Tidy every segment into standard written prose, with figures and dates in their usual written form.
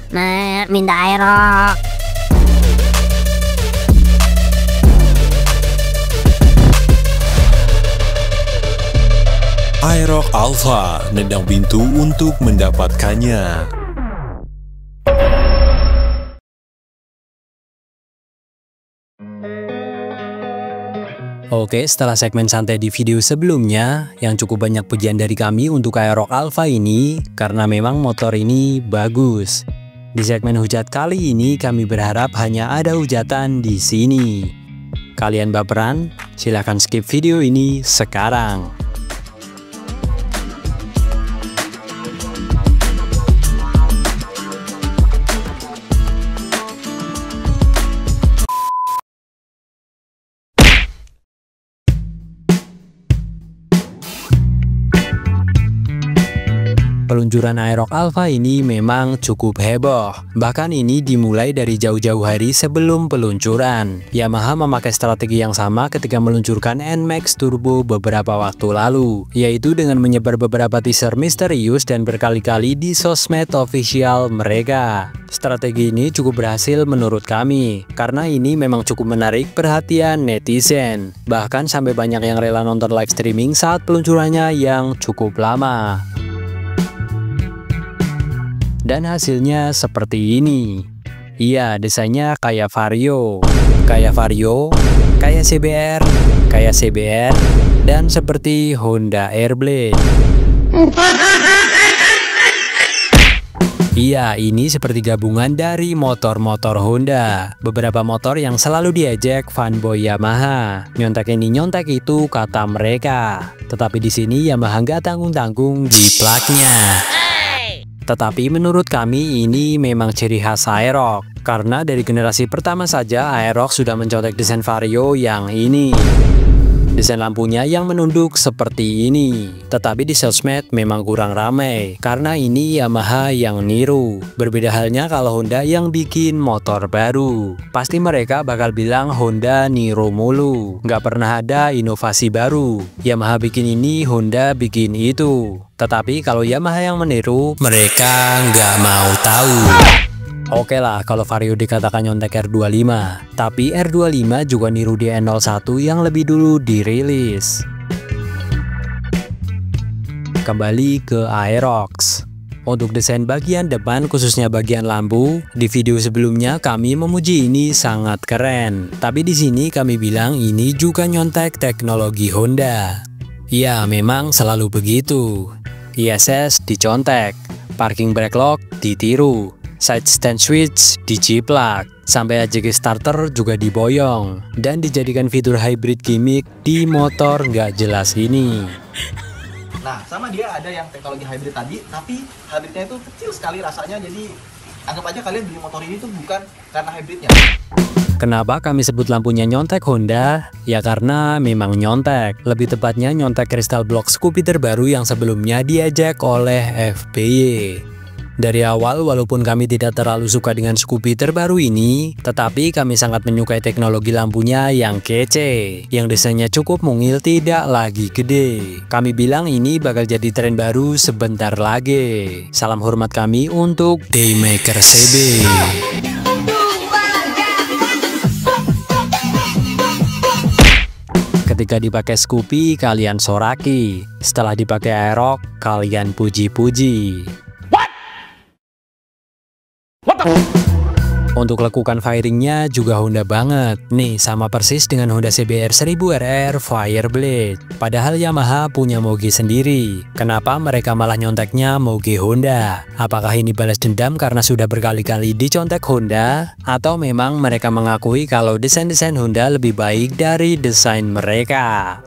Minta Aerox. Aerox Alpha, nendang pintu untuk mendapatkannya. Oke, setelah segmen santai di video sebelumnya, yang cukup banyak pujian dari kami untuk Aerox Alpha ini, karena memang motor ini bagus. Di segmen hujat kali ini, kami berharap hanya ada hujatan di sini. Kalian baperan? Silahkan skip video ini sekarang. Peluncuran Aerox Alpha ini memang cukup heboh. Bahkan ini dimulai dari jauh-jauh hari sebelum peluncuran. Yamaha memakai strategi yang sama ketika meluncurkan NMAX Turbo beberapa waktu lalu, yaitu dengan menyebar beberapa teaser misterius dan berkali-kali di sosmed official mereka. Strategi ini cukup berhasil menurut kami, karena ini memang cukup menarik perhatian netizen. Bahkan sampai banyak yang rela nonton live streaming saat peluncurannya yang cukup lama. Dan hasilnya seperti ini. Iya, desainnya kayak Vario, kayak CBR, dan seperti Honda Airblade. Iya, ini seperti gabungan dari motor-motor Honda. Beberapa motor yang selalu diejek fanboy Yamaha. Nyontek ini nyontek itu kata mereka. Tetapi di sini Yamaha nggak tanggung-tanggung di plaknya. Tetapi menurut kami ini memang ciri khas Aerox, karena dari generasi pertama saja Aerox sudah mencontek desain Vario yang ini. Desain lampunya yang menunduk seperti ini. Tetapi di sosmed memang kurang ramai, karena ini Yamaha yang niru. Berbeda halnya kalau Honda yang bikin motor baru. Pasti mereka bakal bilang Honda niru mulu, nggak pernah ada inovasi baru. Yamaha bikin ini, Honda bikin itu. Tetapi kalau Yamaha yang meniru, mereka nggak mau tahu. Oke lah kalau Vario dikatakan nyontek R25, tapi R25 juga niru DN01 yang lebih dulu dirilis. Kembali ke Aerox. Untuk desain bagian depan khususnya bagian lampu, di video sebelumnya kami memuji ini sangat keren. Tapi di sini kami bilang ini juga nyontek teknologi Honda. Ya memang selalu begitu. ISS dicontek, parking brake lock ditiru, side stand switch dijiplak, sampai AJG starter juga diboyong, dan dijadikan fitur hybrid gimmick di motor nggak jelas ini. Nah, sama dia ada yang teknologi hybrid tadi, tapi hybridnya itu kecil sekali rasanya, jadi anggap aja kalian beli motor ini tuh bukan karena hybridnya. Kenapa kami sebut lampunya nyontek Honda? Ya karena memang nyontek. Lebih tepatnya nyontek kristal blok Scoopy terbaru yang sebelumnya diajak oleh FPY. Dari awal walaupun kami tidak terlalu suka dengan Scoopy terbaru ini, tetapi kami sangat menyukai teknologi lampunya yang kece, yang desainnya cukup mungil, tidak lagi gede. Kami bilang ini bakal jadi tren baru sebentar lagi. Salam hormat kami untuk Daymaker CB. Ketika dipakai Scoopy, kalian soraki. Setelah dipakai Aerox, kalian puji-puji. Untuk lekukan firingnya juga Honda banget. Nih sama persis dengan Honda CBR 1000RR Fireblade. Padahal Yamaha punya Moge sendiri. Kenapa mereka malah nyonteknya Moge Honda? Apakah ini balas dendam karena sudah berkali-kali dicontek Honda? Atau memang mereka mengakui kalau desain-desain Honda lebih baik dari desain mereka?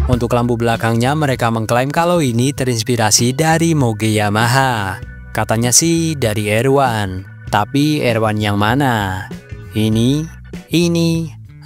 Untuk lampu belakangnya mereka mengklaim kalau ini terinspirasi dari Moge Yamaha. Katanya sih dari R1. Tapi R1 yang mana? Ini,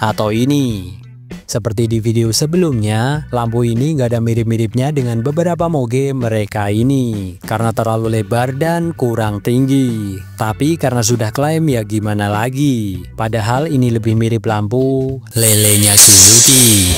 atau ini? Seperti di video sebelumnya, lampu ini nggak ada mirip-miripnya dengan beberapa moge mereka ini karena terlalu lebar dan kurang tinggi. Tapi karena sudah klaim ya gimana lagi. Padahal ini lebih mirip lampu lelenya Suzuki.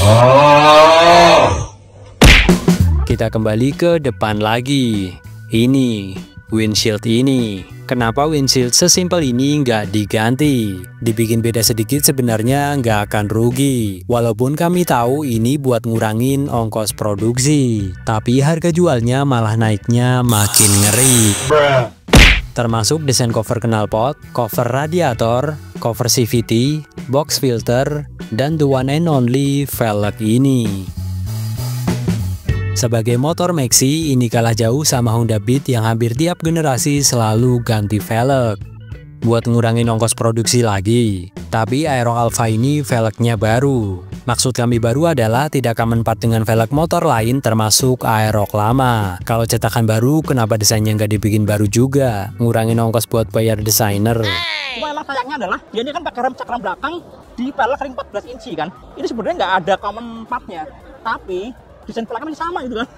Kita kembali ke depan lagi. Ini windshield ini. Kenapa windshield sesimpel ini nggak diganti? Dibikin beda sedikit sebenarnya nggak akan rugi. Walaupun kami tahu ini buat ngurangin ongkos produksi. Tapi harga jualnya malah naiknya makin ngeri. Termasuk desain cover knalpot, cover radiator, cover CVT, box filter, dan the one and only velg ini. Sebagai motor maxi, ini kalah jauh sama Honda Beat yang hampir tiap generasi selalu ganti velg. Buat ngurangin ongkos produksi lagi. Tapi Aerox Alpha ini velgnya baru. Maksud kami baru adalah tidak common part dengan velg motor lain termasuk Aerox lama. Kalau cetakan baru, kenapa desainnya nggak dibikin baru juga? Ngurangin ongkos buat bayar desainer. Cuma emang sayangnya adalah dia ini kan pakai rem cakram belakang di velg ring 14 inci kan. Ini sebenarnya nggak ada common partnya. Tapi desain pelaknya masih sama gitu kan.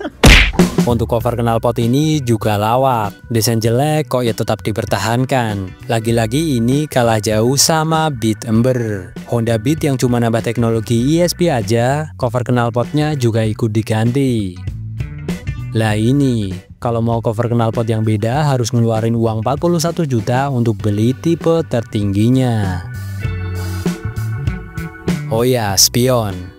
Untuk cover knalpot ini juga lawak. Desain jelek kok ya tetap dipertahankan. Lagi-lagi ini kalah jauh sama Beat Ember. Honda Beat yang cuma nambah teknologi ESP aja, cover knalpotnya juga ikut diganti. Lah ini, kalau mau cover knalpot yang beda harus ngeluarin uang 41 juta untuk beli tipe tertingginya. Oh ya, spion.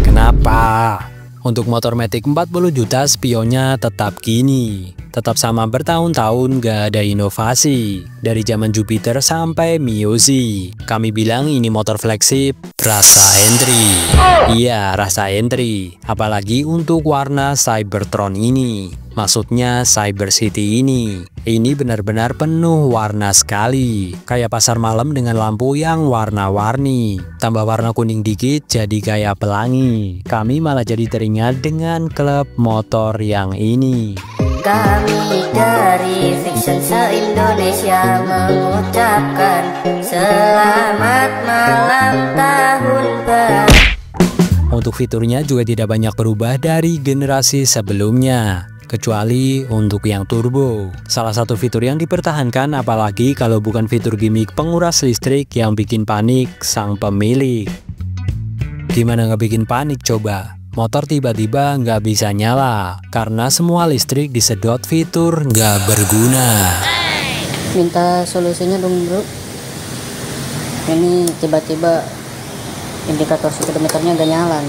Kenapa? Untuk motor Matic 40 juta spionnya tetap gini. Tetap sama bertahun-tahun gak ada inovasi. Dari zaman Jupiter sampai Mio Z. Kami bilang ini motor flagship rasa entry. Iya, rasa entry. Apalagi untuk warna Cybertron ini. Maksudnya Cyber City ini. Ini benar-benar penuh warna sekali. Kayak pasar malam dengan lampu yang warna-warni. Tambah warna kuning dikit jadi kayak pelangi. Kami malah jadi teringat dengan klub motor yang ini. Kami dari Fiction se-Indonesia mengucapkan selamat malam tahun baru. Untuk fiturnya juga tidak banyak berubah dari generasi sebelumnya, kecuali untuk yang turbo. Salah satu fitur yang dipertahankan apalagi kalau bukan fitur gimmick penguras listrik yang bikin panik sang pemilik. Gimana nggak bikin panik coba? Motor tiba-tiba nggak bisa nyala karena semua listrik disedot fitur nggak berguna. Minta solusinya dong bro. Ini tiba-tiba indikator speedometernya nggak nyala.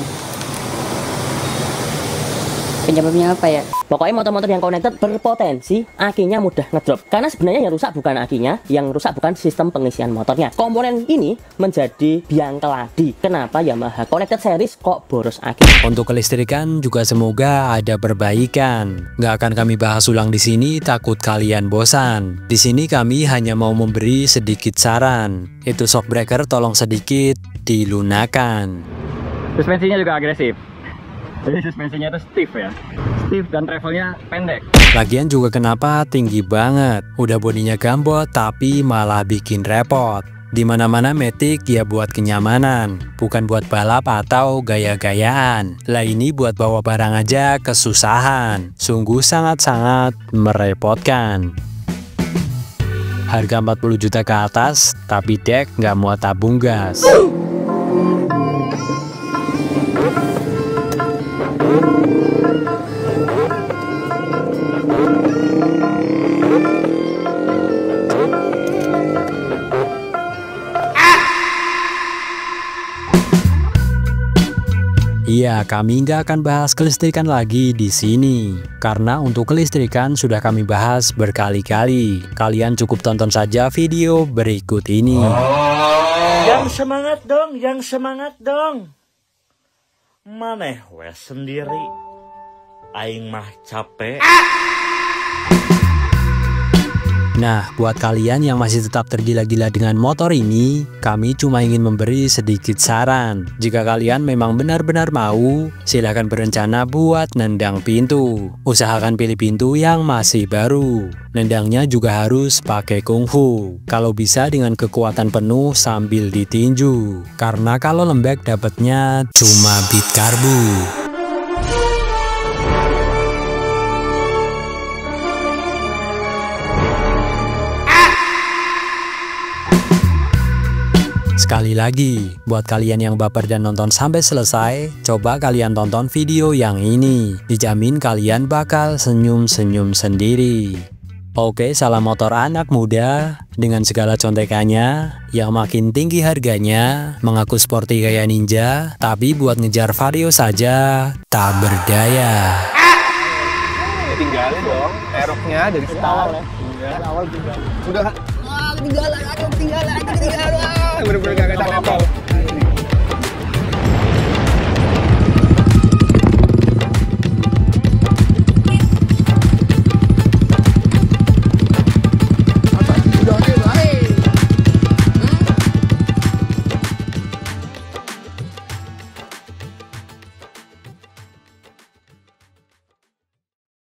Penyebabnya apa ya? Pokoknya motor-motor yang connected berpotensi akinya mudah ngedrop. Karena sebenarnya yang rusak bukan akinya, yang rusak bukan sistem pengisian motornya. Komponen ini menjadi biang keladi. Kenapa Yamaha Connected Series kok boros aki? Untuk kelistrikan juga semoga ada perbaikan. Nggak akan kami bahas ulang di sini, takut kalian bosan. Di sini kami hanya mau memberi sedikit saran. Itu shock breaker tolong sedikit dilunakan. Suspensinya juga agresif. Jadi suspensinya itu stiff ya. Stiff dan travelnya pendek. Lagian juga kenapa tinggi banget. Udah bodinya gambot tapi malah bikin repot. Dimana-mana Matic ya buat kenyamanan, bukan buat balap atau gaya-gayaan. Lah ini buat bawa barang aja kesusahan. Sungguh sangat-sangat merepotkan. Harga 40 juta ke atas, tapi dek nggak muat tabung gas. Iya, kami nggak akan bahas kelistrikan lagi di sini. Karena untuk kelistrikan sudah kami bahas berkali-kali. Kalian cukup tonton saja video berikut ini. Yang semangat dong, yang semangat dong. Maneh wes sendiri. Aing mah capek. Nah, buat kalian yang masih tetap tergila-gila dengan motor ini, kami cuma ingin memberi sedikit saran. Jika kalian memang benar-benar mau, silahkan berencana buat nendang pintu. Usahakan pilih pintu yang masih baru. Nendangnya juga harus pakai kungfu. Kalau bisa dengan kekuatan penuh sambil ditinju. Karena kalau lembek dapatnya cuma bit karbu. Sekali lagi, buat kalian yang baper dan nonton sampai selesai, coba kalian tonton video yang ini. Dijamin kalian bakal senyum-senyum sendiri. Oke, salam motor anak muda dengan segala contekannya yang makin tinggi harganya, mengaku sporty gaya ninja, tapi buat ngejar vario saja tak berdaya. Tinggalin dong, eroknya dari awal ya. Awal juga. Udah. Ketinggalan. Bener-bener gak ada apa.